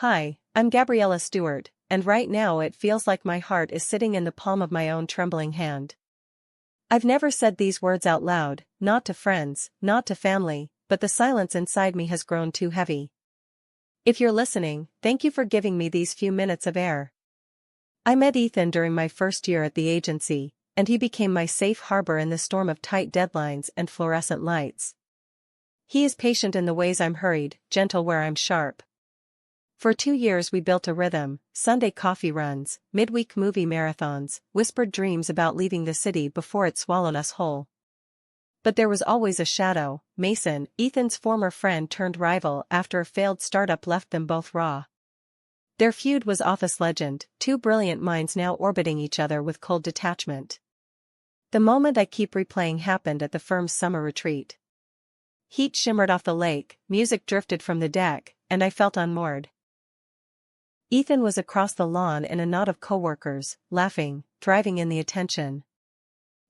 Hi, I'm Gabriella Stewart, and right now it feels like my heart is sitting in the palm of my own trembling hand. I've never said these words out loud, not to friends, not to family, but the silence inside me has grown too heavy. If you're listening, thank you for giving me these few minutes of air. I met Ethan during my first year at the agency, and he became my safe harbor in the storm of tight deadlines and fluorescent lights. He is patient in the ways I'm hurried, gentle where I'm sharp. For 2 years we built a rhythm: Sunday coffee runs, midweek movie marathons, whispered dreams about leaving the city before it swallowed us whole. But there was always a shadow. Mason, Ethan's former friend turned rival after a failed startup left them both raw. Their feud was office legend, two brilliant minds now orbiting each other with cold detachment. The moment I keep replaying happened at the firm's summer retreat. Heat shimmered off the lake, music drifted from the deck, and I felt unmoored. Ethan was across the lawn in a knot of coworkers, laughing, driving in the attention.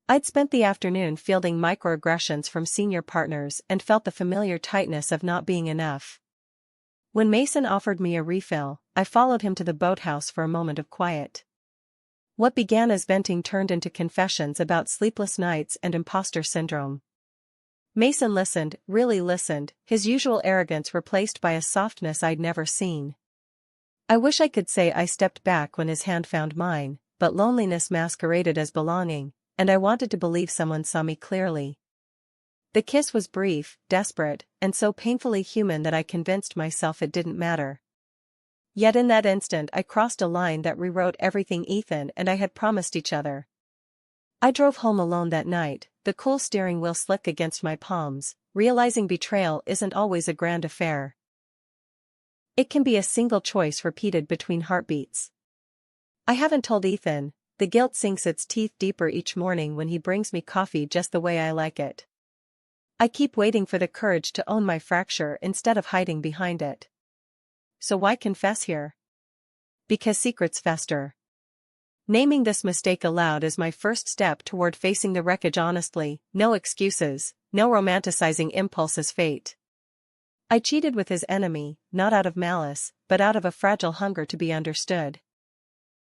I'd spent the afternoon fielding microaggressions from senior partners and felt the familiar tightness of not being enough. When Mason offered me a refill, I followed him to the boathouse for a moment of quiet. What began as venting turned into confessions about sleepless nights and imposter syndrome. Mason listened, really listened, his usual arrogance replaced by a softness I'd never seen. I wish I could say I stepped back when his hand found mine, but loneliness masqueraded as belonging, and I wanted to believe someone saw me clearly. The kiss was brief, desperate, and so painfully human that I convinced myself it didn't matter. Yet in that instant I crossed a line that rewrote everything Ethan and I had promised each other. I drove home alone that night, the cool steering wheel slick against my palms, realizing betrayal isn't always a grand affair. It can be a single choice repeated between heartbeats. I haven't told Ethan. The guilt sinks its teeth deeper each morning when he brings me coffee just the way I like it. I keep waiting for the courage to own my fracture instead of hiding behind it. So why confess here? Because secrets fester. Naming this mistake aloud is my first step toward facing the wreckage honestly. No excuses, no romanticizing impulse as fate. I cheated with his enemy, not out of malice, but out of a fragile hunger to be understood.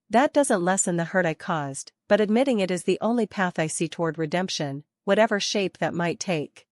That doesn't lessen the hurt I caused, but admitting it is the only path I see toward redemption, whatever shape that might take.